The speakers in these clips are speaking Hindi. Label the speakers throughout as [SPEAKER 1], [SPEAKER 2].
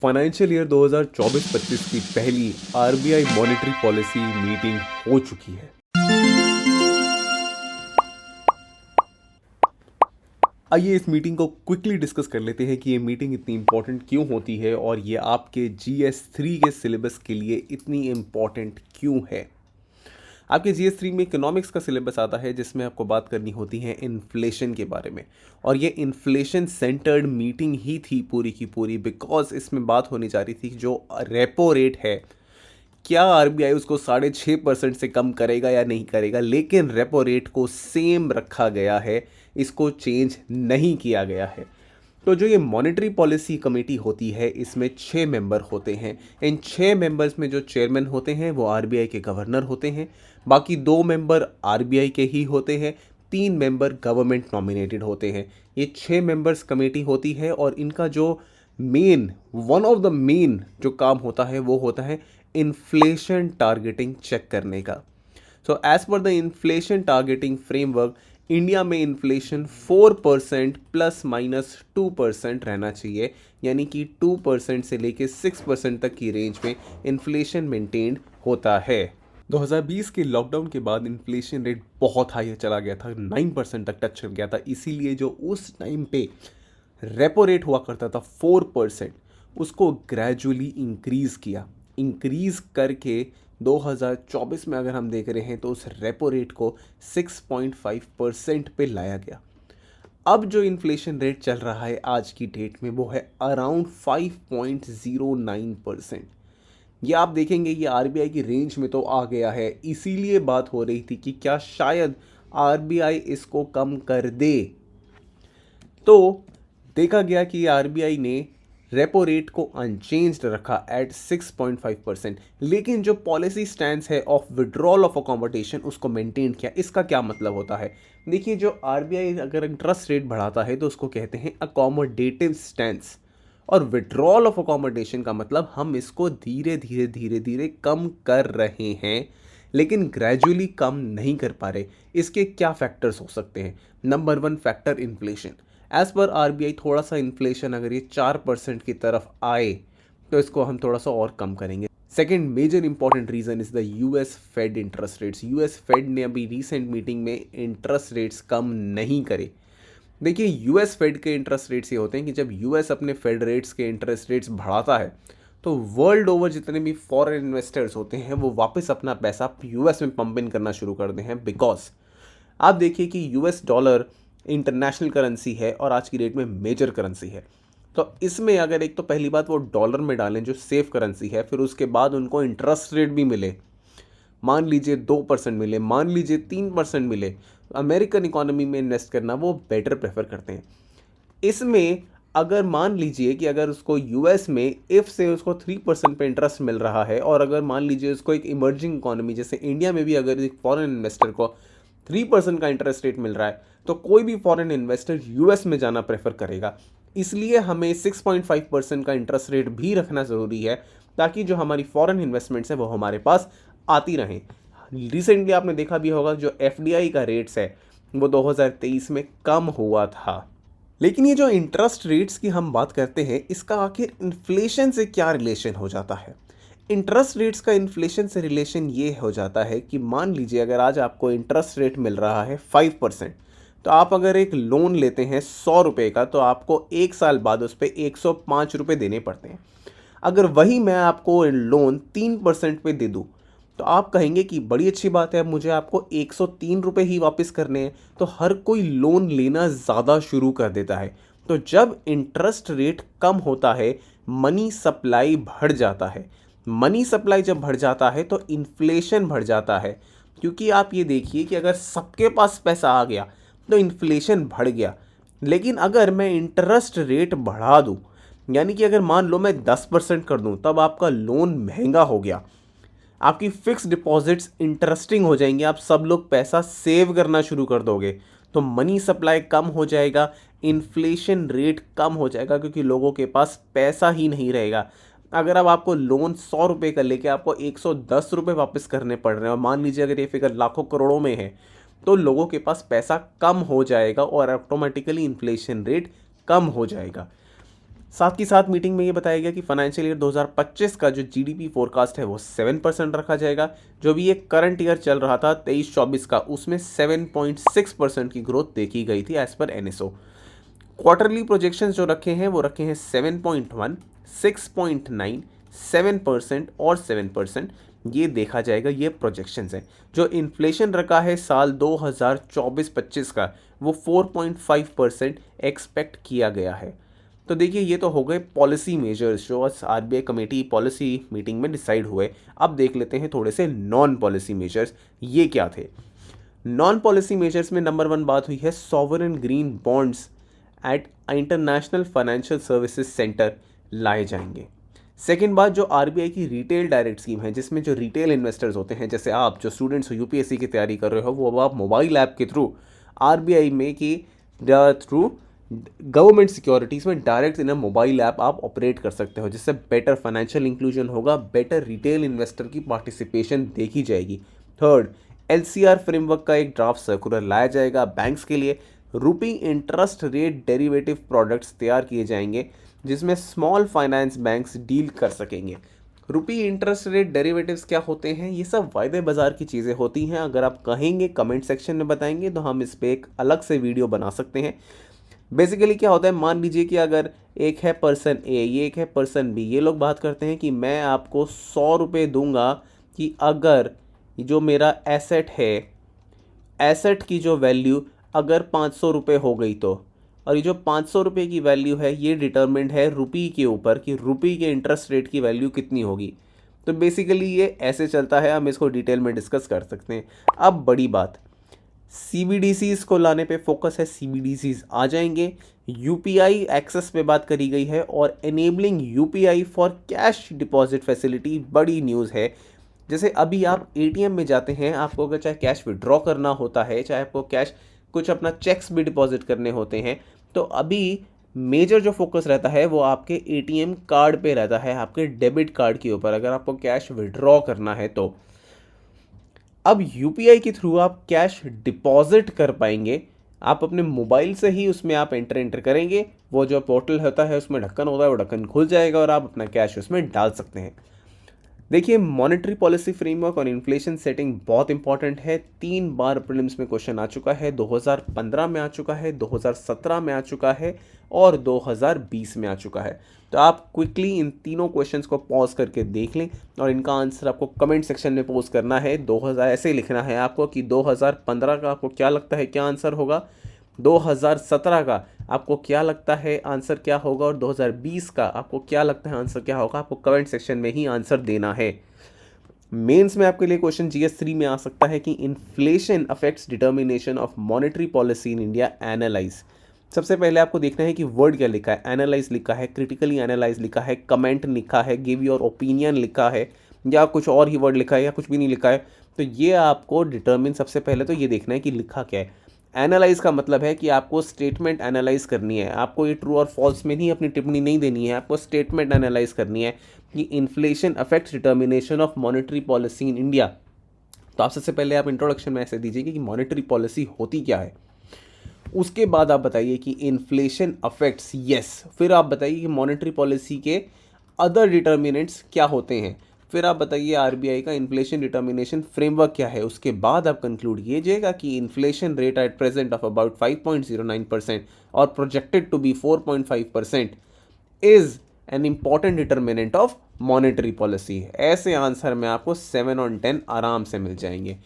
[SPEAKER 1] फाइनेंशियल ईयर 2024-25 की पहली आरबीआई मॉनेटरी पॉलिसी मीटिंग हो चुकी है। आइए इस मीटिंग को क्विकली डिस्कस कर लेते हैं कि ये मीटिंग इतनी इंपॉर्टेंट क्यों होती है और ये आपके GS3 के सिलेबस के लिए इतनी इंपॉर्टेंट क्यों है। आपके GS3 में इकोनॉमिक्स का सिलेबस आता है जिसमें आपको बात करनी होती है इन्फ्लेशन के बारे में, और ये इन्फ्लेशन सेंटर्ड मीटिंग ही थी पूरी की पूरी, बिकॉज इसमें बात होने जा रही थी जो रेपो रेट है, क्या आरबीआई उसको 6.5% से कम करेगा या नहीं करेगा। लेकिन रेपो रेट को सेम रखा गया है, इसको चेंज नहीं किया गया है। तो जो ये मॉनेटरी पॉलिसी कमेटी होती है इसमें 6 मेंबर होते हैं। इन 6 मेंबर्स में जो चेयरमैन होते हैं वो आरबीआई के गवर्नर होते हैं, बाकी 2 मेंबर आरबीआई के ही होते हैं, 3 मेंबर गवर्नमेंट नॉमिनेटेड होते हैं। ये 6 मेंबर्स कमेटी होती है और इनका जो वन ऑफ द मेन जो काम होता है वो होता है इन्फ्लेशन टारगेटिंग चेक करने का। So as per the inflation targeting framework, India में इन्फ्लेशन 4% ±2% रहना चाहिए, यानी कि 2% से लेके 6% तक की रेंज में इन्फ्लेशन मेंटेन होता है। 2020 के लॉकडाउन के बाद इन्फ्लेशन रेट बहुत हाई चला गया था, 9% तक टच कर गया था। इसीलिए जो उस टाइम पे रेपो रेट हुआ करता था 4%, उसको ग्रेजुअली इंक्रीज़ करके 2024 में अगर हम देख रहे हैं तो उस रेपो रेट को 6.5% पे लाया गया। अब जो इन्फ्लेशन रेट चल रहा है आज की डेट में वो है अराउंड 5.09%। ये आप देखेंगे ये आरबीआई की रेंज में तो आ गया है, इसीलिए बात हो रही थी कि क्या शायद आरबीआई इसको कम कर दे। तो देखा गया कि आरबीआई ने रेपो रेट को अनचेंज्ड रखा एट 6.5%, लेकिन जो पॉलिसी स्टैंस है ऑफ विड्रॉल ऑफ अकोमोडेशन उसको मेंटेन किया। इसका क्या मतलब होता है, देखिए जो आरबीआई अगर इंटरेस्ट रेट बढ़ाता है तो उसको कहते हैं अकोमोडेटिव स्टैंस, और विड्रॉल ऑफ अकोमोडेशन का मतलब हम इसको धीरे धीरे कम कर रहे हैं, लेकिन ग्रेजुअली कम नहीं कर पा रहे। इसके क्या फैक्टर्स हो सकते हैं। Number 1 factor inflation. As per RBI थोड़ा सा इन्फ्लेशन अगर ये 4% की तरफ आए तो इसको हम थोड़ा सा और कम करेंगे। Second major important reason is the US Fed interest rates. US Fed ने अभी रिसेंट मीटिंग में इंटरेस्ट रेट्स कम नहीं करे। देखिए यूएस फेड के इंटरेस्ट रेट्स ये होते हैं कि जब यूएस अपने फेड रेट्स के इंटरेस्ट रेट्स बढ़ाता है तो वर्ल्ड ओवर जितने भी फॉरेन इन्वेस्टर्स होते हैं वो वापस अपना पैसा यूएस में पंप इन करना शुरू करते हैं। बिकॉज आप देखिए कि यूएस डॉलर इंटरनेशनल करेंसी है और आज की डेट में मेजर करेंसी है। तो इसमें अगर एक तो पहली बात वो डॉलर में डालें जो सेफ करेंसी है, फिर उसके बाद उनको इंटरेस्ट रेट भी मिले, मान लीजिए 2% मिले, मान लीजिए 3% मिले, अमेरिकन इकोनॉमी में इन्वेस्ट करना वो बेटर प्रेफर करते हैं। इसमें अगर मान लीजिए कि अगर उसको यूएस में इफ से उसको 3% पे इंटरेस्ट मिल रहा है, और अगर मान लीजिए उसको एक इमर्जिंग इकोनॉमी जैसे इंडिया में भी अगर एक फॉरेन इन्वेस्टर को 3% का इंटरेस्ट रेट मिल रहा है तो कोई भी फॉरेन इन्वेस्टर यूएस में जाना प्रेफर करेगा। इसलिए हमें 6.5% का इंटरेस्ट रेट भी रखना ज़रूरी है ताकि जो हमारी फॉरेन इन्वेस्टमेंट्स है वो हमारे पास आती रहें। रिसेंटली आपने देखा भी होगा जो एफडीआई का रेट्स है वो 2023 में कम हुआ था। लेकिन ये जो इंटरेस्ट रेट्स की हम बात करते हैं इसका आखिर इन्फ्लेशन से क्या रिलेशन हो जाता है। इंटरेस्ट रेट्स का इन्फ्लेशन से रिलेशन ये हो जाता है कि मान लीजिए अगर आज आपको इंटरेस्ट रेट मिल रहा है 5%, तो आप अगर एक लोन लेते हैं 100 रुपये का तो आपको 1 साल बाद उस पर 105 रुपये देने पड़ते हैं। अगर वही मैं आपको लोन 3% पे दे दूँ तो आप कहेंगे कि बड़ी अच्छी बात है, अब मुझे आपको 103 रुपये ही वापस करने हैं। तो हर कोई लोन लेना ज़्यादा शुरू कर देता है। तो जब इंटरेस्ट रेट कम होता है मनी सप्लाई बढ़ जाता है। मनी सप्लाई जब बढ़ जाता है तो इन्फ्लेशन बढ़ जाता है, क्योंकि आप ये देखिए कि अगर सबके पास पैसा आ गया तो इन्फ्लेशन बढ़ गया। लेकिन अगर मैं इंटरेस्ट रेट बढ़ा दूँ, यानी कि अगर मान लो मैं 10% कर दूँ, तब आपका लोन महंगा हो गया, आपकी फिक्स डिपॉजिट्स इंटरेस्टिंग हो जाएंगे, आप सब लोग पैसा सेव करना शुरू कर दोगे, तो मनी सप्लाई कम हो जाएगा, इन्फ्लेशन रेट कम हो जाएगा, क्योंकि लोगों के पास पैसा ही नहीं रहेगा। अगर अब आपको लोन 100 रुपये का लेके आपको 110 रुपये वापस करने पड़ रहे हैं, और मान लीजिए अगर ये फिगर लाखों करोड़ों में है, तो लोगों के पास पैसा कम हो जाएगा और ऑटोमेटिकली इन्फ्लेशन रेट कम हो जाएगा। साथ ही साथ मीटिंग में ये बताया गया कि फाइनेंशियल ईयर 2025 का जो जीडीपी फोरकास्ट है वो 7% रखा जाएगा। जो भी ये करंट ईयर चल रहा था 23-24 का, उसमें 7.6% की ग्रोथ देखी गई थी as per NSO. Quarterly projections जो रखे हैं वो रखे हैं 7.1, 6.9, 7% और 7%। ये देखा जाएगा, ये प्रोजेक्शंस हैं। जो इन्फ्लेशन रखा है साल 2024-25 का, वो 4.5% एक्सपेक्ट किया गया है। तो देखिए, ये तो हो गए पॉलिसी मेजर्स जो आरबीआई कमेटी पॉलिसी मीटिंग में डिसाइड हुए। अब देख लेते हैं थोड़े से नॉन पॉलिसी मेजर्स, ये क्या थे। नॉन पॉलिसी मेजर्स में नंबर 1 बात हुई है sovereign green bonds eight international financial services centre लाए जाएंगे। सेकेंड बात, जो आरबीआई की रिटेल डायरेक्ट स्कीम है, जिसमें जो रिटेल इन्वेस्टर्स होते हैं, जैसे आप जो स्टूडेंट्स हो यूपीएससी की तैयारी कर रहे हो, वो अब आप मोबाइल ऐप के थ्रू आरबीआई में की थ्रू गवर्नमेंट सिक्योरिटीज़ में डायरेक्ट इन मोबाइल ऐप आप ऑपरेट कर सकते हो, जिससे बेटर फाइनेंशियल इंक्लूजन होगा, बेटर रिटेल इन्वेस्टर की पार्टिसिपेशन देखी जाएगी। थर्ड, एलसीआर फ्रेमवर्क का एक ड्राफ्ट सर्कुलर लाया जाएगा बैंक्स के लिए। रुपी इंटरेस्ट रेट डेरिवेटिव प्रोडक्ट्स तैयार किए जाएंगे, जिसमें स्मॉल फाइनेंस बैंक्स डील कर सकेंगे। रुपी इंटरेस्ट रेट डेरिवेटिव्स क्या होते हैं? ये सब वायदे बाजार की चीज़ें होती हैं। अगर आप कहेंगे कमेंट सेक्शन में बताएंगे तो हम इस पर एक अलग से वीडियो बना सकते हैं। बेसिकली क्या होता है, मान लीजिए कि अगर एक है पर्सन ए, ये एक है पर्सन बी, ये लोग बात करते हैं कि मैं आपको 100 रुपये दूंगा कि अगर जो मेरा एसेट है, एसेट की जो वैल्यू अगर 500 रुपये हो गई तो, और ये जो 500 रुपये की वैल्यू है ये डिटर्मिंड है रुपी के ऊपर कि रुपी के इंटरेस्ट रेट की वैल्यू कितनी होगी। तो बेसिकली ये ऐसे चलता है, हम इसको डिटेल में डिस्कस कर सकते हैं। अब बड़ी बात, सीबीडीसीज को लाने पे फोकस है, सीबीडीसीज आ जाएंगे। यूपीआई एक्सेस पे बात करी गई है और enabling UPI for cash deposit facility बड़ी न्यूज़ है। जैसे अभी आप एटीएम में जाते हैं, आपको अगर चाहे कैश विड्रॉ करना होता है, चाहे आपको कैश कुछ अपना चेक्स भी डिपॉजिट करने होते हैं, तो अभी मेजर जो फोकस रहता है वो आपके एटीएम कार्ड पे रहता है, आपके डेबिट कार्ड के ऊपर, अगर आपको कैश विड्रॉ करना है तो। अब यूपीआई के थ्रू आप कैश डिपॉजिट कर पाएंगे, आप अपने मोबाइल से ही उसमें आप एंटर करेंगे, वो जो पोर्टल होता है उसमें ढक्कन होता है, वो ढक्कन खुल जाएगा और आप अपना कैश उसमें डाल सकते हैं। देखिए, मॉनेटरी पॉलिसी फ्रेमवर्क और इन्फ्लेशन सेटिंग बहुत इंपॉर्टेंट है। 3 बार प्रीलिम्स में क्वेश्चन आ चुका है, 2015 में आ चुका है, 2017 में आ चुका है और 2020 में आ चुका है। तो आप क्विकली इन तीनों क्वेश्चंस को पॉज करके देख लें और इनका आंसर आपको कमेंट सेक्शन में पोस्ट करना है। 2000 ऐसे लिखना है आपको कि 2015 का आपको क्या लगता है क्या आंसर होगा, 2017 का आपको क्या लगता है आंसर क्या होगा, और 2020 का आपको क्या लगता है आंसर क्या होगा। आपको कमेंट सेक्शन में ही आंसर देना है। मेंस में आपके लिए क्वेश्चन जीएस 3 में आ सकता है कि inflation affects determination of monetary policy in India, analyse. सबसे पहले आपको देखना है कि वर्ड क्या लिखा है, एनालाइज लिखा है, क्रिटिकली एनालाइज लिखा है, कमेंट लिखा है, गिव योर ओपिनियन लिखा है, या कुछ और ही वर्ड लिखा है, या कुछ भी नहीं लिखा है। तो ये आपको डिटर्मिन, सबसे पहले तो ये देखना है कि लिखा क्या है। एनालाइज का मतलब है कि आपको स्टेटमेंट एनालाइज करनी है, आपको ये ट्रू और फॉल्स में नहीं अपनी टिप्पणी नहीं देनी है, आपको स्टेटमेंट एनालाइज करनी है कि inflation affects determination of monetary policy in India. तो आप सबसे पहले आप इंट्रोडक्शन में ऐसे दीजिए कि मॉनेटरी पॉलिसी होती क्या है, उसके बाद आप बताइए कि इन्फ्लेशन अफेक्ट्स, यस, फिर आप बताइए कि मॉनेटरी पॉलिसी के अदर डिटर्मिनेंट्स क्या होते हैं, फिर आप बताइए आरबीआई का इन्फ्लेशन डिटर्मिनेशन फ्रेमवर्क क्या है। उसके बाद आप कंक्लूड कीजिएगा कि inflation rate at present of about 5.09% और projected to be 4.5% is an important determinant of monetary policy. ऐसे आंसर में आपको 7 और 10 आराम से मिल जाएंगे।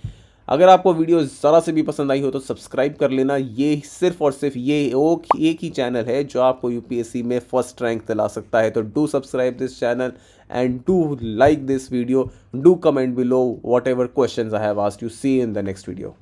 [SPEAKER 1] अगर आपको वीडियो ज़रा से भी पसंद आई हो तो सब्सक्राइब कर लेना। ये सिर्फ और सिर्फ ये एक ही चैनल है जो आपको यूपीएससी में फर्स्ट रैंक दिला सकता है। तो do subscribe this channel and do like this video, do comment below whatever questions I have asked you. See in the next video.